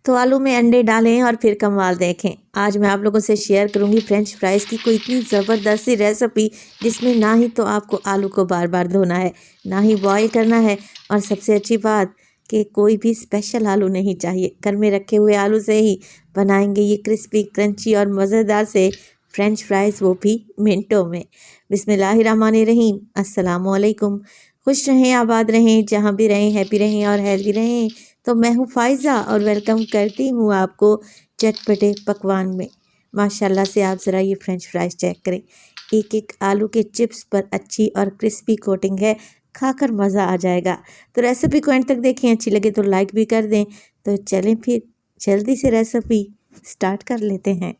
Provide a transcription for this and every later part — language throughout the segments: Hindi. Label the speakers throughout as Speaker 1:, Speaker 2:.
Speaker 1: तो आलू में अंडे डालें और फिर कमाल देखें। आज मैं आप लोगों से शेयर करूंगी फ्रेंच फ्राइज़ की कोई इतनी ज़बरदस्त सी रेसिपी जिसमें ना ही तो आपको आलू को बार बार धोना है, ना ही बॉईल करना है, और सबसे अच्छी बात कि कोई भी स्पेशल आलू नहीं चाहिए। घर में रखे हुए आलू से ही बनाएंगे ये क्रिस्पी, क्रंची और मज़ेदार से फ्रेंच फ्राइज़, वो भी मिनटों में। बिस्मिल्लाहिर्रहमानिर्रहीम। अस्सलामुअलैकुम। खुश रहें, आबाद रहें, जहाँ भी रहें हैप्पी रहें और हेल्दी रहें। तो मैं हूँ फ़ाइज़ा और वेलकम करती हूँ आपको चटपटे पकवान में। माशाल्लाह से आप ज़रा ये फ्रेंच फ्राइज़ चेक करें। एक एक आलू के चिप्स पर अच्छी और क्रिस्पी कोटिंग है, खाकर मज़ा आ जाएगा। तो रेसिपी को एंड तक देखें, अच्छी लगे तो लाइक भी कर दें। तो चलें फिर जल्दी से रेसिपी स्टार्ट कर लेते हैं।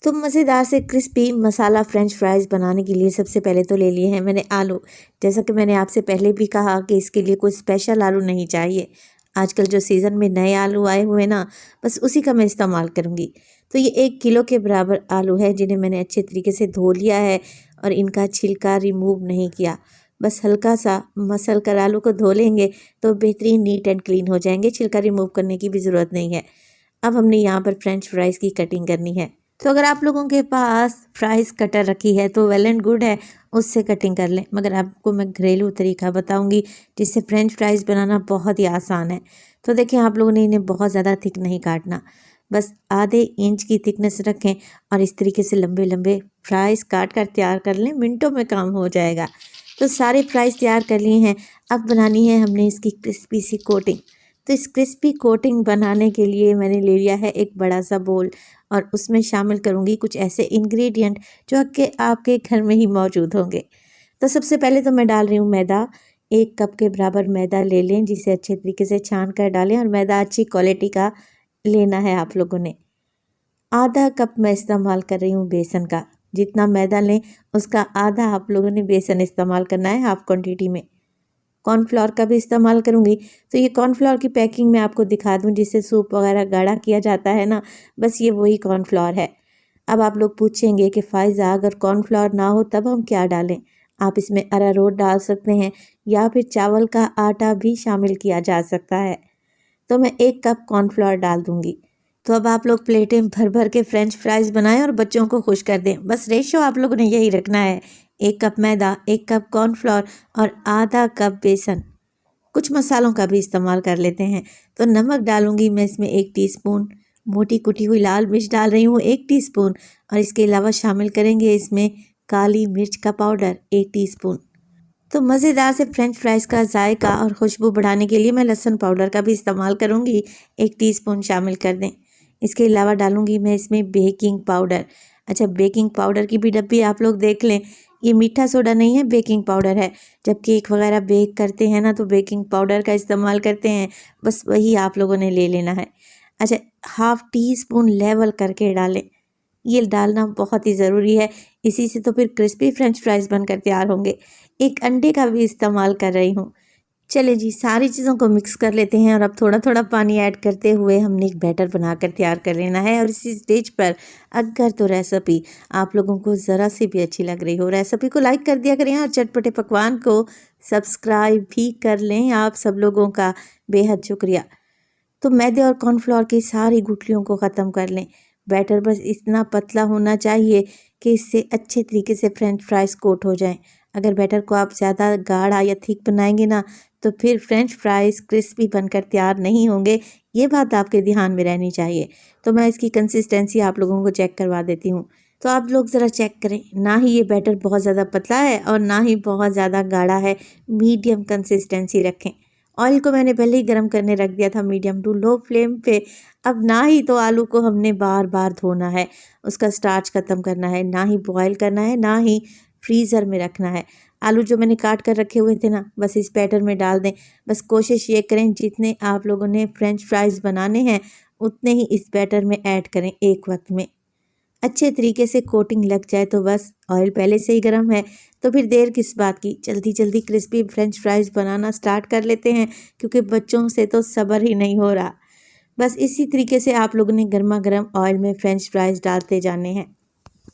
Speaker 1: तो मज़ेदार से क्रिस्पी मसाला फ्रेंच फ्राइज़ बनाने के लिए सबसे पहले तो ले लिए हैं मैंने आलू। जैसा कि मैंने आपसे पहले भी कहा कि इसके लिए कोई स्पेशल आलू नहीं चाहिए। आजकल जो सीज़न में नए आलू आए हुए ना, बस उसी का मैं इस्तेमाल करूँगी। तो ये 1 किलो के बराबर आलू है जिन्हें मैंने अच्छे तरीके से धो लिया है और इनका छिलका रिमूव नहीं किया। बस हल्का सा मसल कर आलू को धो लेंगे तो बेहतरीन नीट एंड क्लीन हो जाएंगे। छिलका रिमूव करने की भी ज़रूरत नहीं है। अब हमने यहाँ पर फ्रेंच फ्राइज़ की कटिंग करनी है। तो अगर आप लोगों के पास फ्राइज़ कटर रखी है तो वेल एंड गुड है, उससे कटिंग कर लें। मगर आपको मैं घरेलू तरीका बताऊंगी जिससे फ्रेंच फ्राइज़ बनाना बहुत ही आसान है। तो देखिए, आप लोगों ने इन्हें बहुत ज़्यादा थिक नहीं काटना, बस आधे इंच की थिकनेस रखें और इस तरीके से लंबे लंबे फ्राइज़ काट कर तैयार कर लें। मिनटों में काम हो जाएगा। तो सारे फ्राइज़ तैयार कर लिए हैं। अब बनानी है हमने इसकी क्रिस्पी सी कोटिंग। तो इस क्रिस्पी कोटिंग बनाने के लिए मैंने ले लिया है एक बड़ा सा बोल और उसमें शामिल करूँगी कुछ ऐसे इंग्रेडिएंट जो कि आपके घर में ही मौजूद होंगे। तो सबसे पहले तो मैं डाल रही हूँ मैदा। 1 कप के बराबर मैदा ले लें, जिसे अच्छे तरीके से छान कर डालें, और मैदा अच्छी क्वालिटी का लेना है आप लोगों ने। आधा कप मैं इस्तेमाल कर रही हूँ बेसन का। जितना मैदा लें उसका आधा आप लोगों ने बेसन इस्तेमाल करना है, हाफ क्वान्टिटी में। कॉर्नफ्लोर का भी इस्तेमाल करूँगी। तो ये कॉर्नफ्लोर की पैकिंग मैं आपको दिखा दूँ जिससे सूप वगैरह गाढ़ा किया जाता है ना, बस ये वही कॉर्नफ्लोर है। अब आप लोग पूछेंगे कि फ़ायज़ा अगर कॉर्नफ्लोर ना हो तब हम क्या डालें? आप इसमें अरारोट डाल सकते हैं या फिर चावल का आटा भी शामिल किया जा सकता है। तो मैं 1 कप कॉर्नफ्लोर डाल दूँगी। तो अब आप लोग प्लेटें भर भर के फ्रेंच फ्राइज़ बनाएं और बच्चों को खुश कर दें। बस रेशो आप लोगों ने यही रखना है, 1 कप मैदा, 1 कप कॉर्नफ्लोर और आधा कप बेसन। कुछ मसालों का भी इस्तेमाल कर लेते हैं। तो नमक डालूंगी मैं इसमें 1 टीस्पून, मोटी कुटी हुई लाल मिर्च डाल रही हूँ 1 टीस्पून, और इसके अलावा शामिल करेंगे इसमें काली मिर्च का पाउडर 1 टीस्पून। तो मज़ेदार से फ्रेंच फ्राइज़ का जायका और खुशबू बढ़ाने के लिए मैं लहसुन पाउडर का भी इस्तेमाल करूँगी, 1 टीस्पून शामिल कर दें। इसके अलावा डालूँगी मैं इसमें बेकिंग पाउडर। अच्छा, बेकिंग पाउडर की भी डब्बी आप लोग देख लें, ये मीठा सोडा नहीं है, बेकिंग पाउडर है। जब केक वगैरह बेक करते हैं ना तो बेकिंग पाउडर का इस्तेमाल करते हैं, बस वही आप लोगों ने ले लेना है। अच्छा, हाफ़ टी स्पून लेवल करके डालें, ये डालना बहुत ही ज़रूरी है, इसी से तो फिर क्रिस्पी फ्रेंच फ्राइज़ बनकर तैयार होंगे। 1 अंडे का भी इस्तेमाल कर रही हूँ। चलिए जी, सारी चीज़ों को मिक्स कर लेते हैं और अब थोड़ा थोड़ा पानी ऐड करते हुए हमने एक बैटर बनाकर तैयार कर लेना है। और इसी स्टेज पर अगर तो रेसिपी आप लोगों को ज़रा सी भी अच्छी लग रही हो, रेसिपी को लाइक कर दिया करें और चटपटे पकवान को सब्सक्राइब भी कर लें। आप सब लोगों का बेहद शुक्रिया। तो मैदे और कॉर्नफ्लोर की सारी गुठलियों को ख़त्म कर लें। बैटर बस इतना पतला होना चाहिए कि इससे अच्छे तरीके से फ्रेंच फ्राइज़ कोट हो जाएं। अगर बैटर को आप ज़्यादा गाढ़ा या थिक बनाएंगे ना तो फिर फ्रेंच फ्राइज़ क्रिस्पी बनकर तैयार नहीं होंगे, ये बात आपके ध्यान में रहनी चाहिए। तो मैं इसकी कंसिस्टेंसी आप लोगों को चेक करवा देती हूँ। तो आप लोग ज़रा चेक करें, ना ही ये बैटर बहुत ज़्यादा पतला है और ना ही बहुत ज़्यादा गाढ़ा है, मीडियम कंसिस्टेंसी रखें। ऑयल को मैंने पहले ही गर्म करने रख दिया था मीडियम टू लो फ्लेम पे। अब ना ही तो आलू को हमने बार बार धोना है, उसका स्टार्च ख़त्म करना है, ना ही बॉयल करना है, ना ही फ्रीज़र में रखना है। आलू जो मैंने काट कर रखे हुए थे ना, बस इस बैटर में डाल दें। बस कोशिश ये करें जितने आप लोगों ने फ्रेंच फ्राइज़ बनाने हैं उतने ही इस बैटर में ऐड करें एक वक्त में। अच्छे तरीके से कोटिंग लग जाए तो बस, ऑयल पहले से ही गर्म है तो फिर देर किस बात की, जल्दी जल्दी क्रिस्पी फ्रेंच फ्राइज़ बनाना स्टार्ट कर लेते हैं क्योंकि बच्चों से तो सब्र ही नहीं हो रहा। बस इसी तरीके से आप लोगों ने गर्मा गर्म ऑयल में फ्रेंच फ्राइज़ डालते जाने हैं।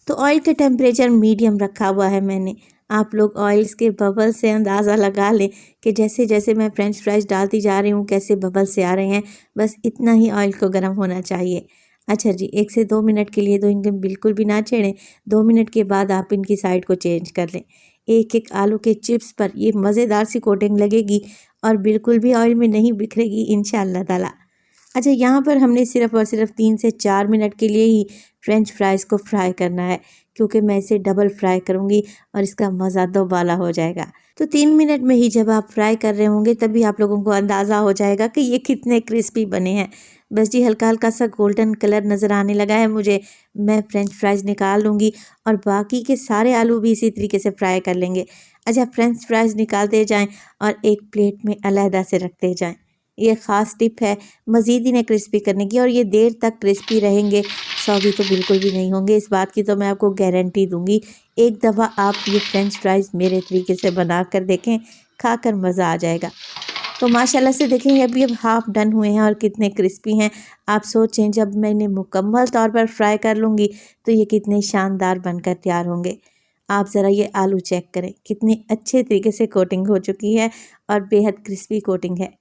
Speaker 1: तो ऑयल का टेम्परेचर मीडियम रखा हुआ है मैंने। आप लोग ऑयल्स के बबल से अंदाज़ा लगा लें कि जैसे जैसे मैं फ्रेंच फ्राइज़ डालती जा रही हूँ कैसे बबल से आ रहे हैं। बस इतना ही ऑयल को गर्म होना चाहिए। अच्छा जी, 1 से 2 मिनट के लिए तो इनको बिल्कुल भी ना छेड़ें। 2 मिनट के बाद आप इनकी साइड को चेंज कर लें। एक-एक आलू के चिप्स पर ये मज़ेदार सी कोटिंग लगेगी और बिल्कुल भी ऑयल में नहीं बिखरेगी इंशाअल्लाह ताला। अच्छा, यहाँ पर हमने सिर्फ़ और सिर्फ 3 से 4 मिनट के लिए ही फ्रेंच फ्राइज़ को फ्राई करना है, क्योंकि मैं इसे डबल फ्राई करूँगी और इसका मज़ा दोबाला हो जाएगा। तो 3 मिनट में ही जब आप फ्राई कर रहे होंगे तभी आप लोगों को अंदाज़ा हो जाएगा कि ये कितने क्रिस्पी बने हैं। बस जी, हल्का-हल्का सा गोल्डन कलर नज़र आने लगा है मुझे। मैं फ्रेंच फ्राइज़ निकाल लूँगी और बाकी के सारे आलू भी इसी तरीके से फ्राई कर लेंगे। अच्छा, फ्रेंच फ्राइज़ निकालते जाएँ और एक प्लेट में अलहदा से रखते जाएँ। ये ख़ास टिप है मज़ीद इन्हें क्रिस्पी करने की, और ये देर तक क्रिस्पी रहेंगे, सौगी तो बिल्कुल भी नहीं होंगे। इस बात की तो मैं आपको गारंटी दूंगी। एक दफ़ा आप ये फ्रेंच फ्राइज़ मेरे तरीके से बना कर देखें, खाकर मज़ा आ जाएगा। तो माशाल्लाह से देखें ये अभी अब हाफ़ डन हुए हैं और कितने क्रिस्पी हैं। आप सोचें जब मैं इन्हें मुकम्मल तौर पर फ्राई कर लूँगी तो ये कितने शानदार बनकर तैयार होंगे। आप ज़रा ये आलू चेक करें, कितनी अच्छे तरीके से कोटिंग हो चुकी है और बेहद क्रिस्पी कोटिंग है।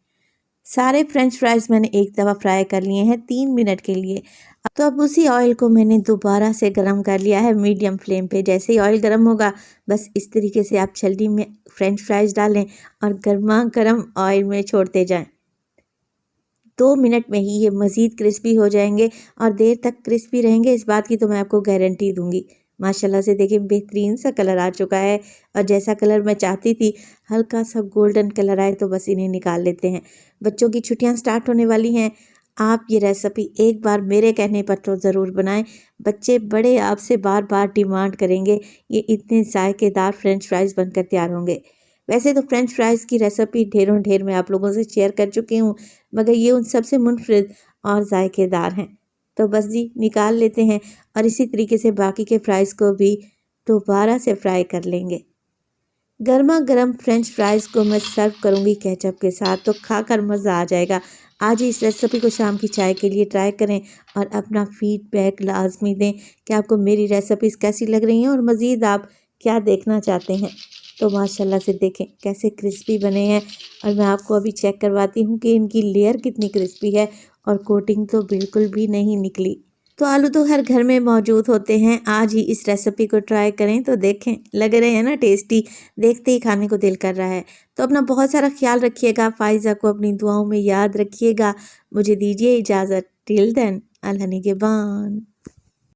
Speaker 1: सारे फ्रेंच फ्राइज़ मैंने एक दफ़ा फ्राई कर लिए हैं 3 मिनट के लिए। तो अब उसी ऑयल को मैंने दोबारा से गरम कर लिया है मीडियम फ्लेम पे। जैसे ही ऑयल गरम होगा बस इस तरीके से आप छलनी में फ्रेंच फ्राइज़ डालें और गर्मा गर्म ऑयल में छोड़ते जाएं। 2 मिनट में ही ये मज़ीद क्रिस्पी हो जाएंगे और देर तक क्रिस्पी रहेंगे, इस बात की तो मैं आपको गारंटी दूंगी। माशाल्लाह से देखिए बेहतरीन सा कलर आ चुका है और जैसा कलर मैं चाहती थी, हल्का सा गोल्डन कलर आए तो बस इन्हें निकाल लेते हैं। बच्चों की छुट्टियां स्टार्ट होने वाली हैं। आप ये रेसिपी एक बार मेरे कहने पर तो ज़रूर बनाएं। बच्चे बड़े आपसे बार बार डिमांड करेंगे। ये इतने जायकेदार फ्रेंच फ्राइज़ बनकर तैयार होंगे। वैसे तो फ्रेंच फ्राइज़ की रेसिपी ढेरों ढेर मैं आप लोगों से शेयर कर चुकी हूँ, मगर ये उन सबसे मुनफरिद और जायकेदार हैं। तो बस जी, निकाल लेते हैं और इसी तरीके से बाकी के फ्राइज़ को भी दोबारा से फ्राई कर लेंगे। गर्मा गर्म फ्रेंच फ्राइज़ को मैं सर्व करूँगी केचप के साथ, तो खाकर मज़ा आ जाएगा। आज ही इस रेसिपी को शाम की चाय के लिए ट्राई करें और अपना फीडबैक लाजमी दें कि आपको मेरी रेसिपीज़ कैसी लग रही हैं और मज़ीद आप क्या देखना चाहते हैं। तो माशाल्लाह से देखें कैसे क्रिस्पी बने हैं और मैं आपको अभी चेक करवाती हूँ कि इनकी लेयर कितनी क्रिस्पी है और कोटिंग तो बिल्कुल भी नहीं निकली। तो आलू तो हर घर में मौजूद होते हैं। आज ही इस रेसिपी को ट्राई करें तो देखें, लग रहे हैं ना टेस्टी, देखते ही खाने को दिल कर रहा है। तो अपना बहुत सारा ख्याल रखिएगा, फ़ाइज़ा को अपनी दुआओं में याद रखिएगा। मुझे दीजिए इजाज़त। टिल देन, अल्लाह निगहबान।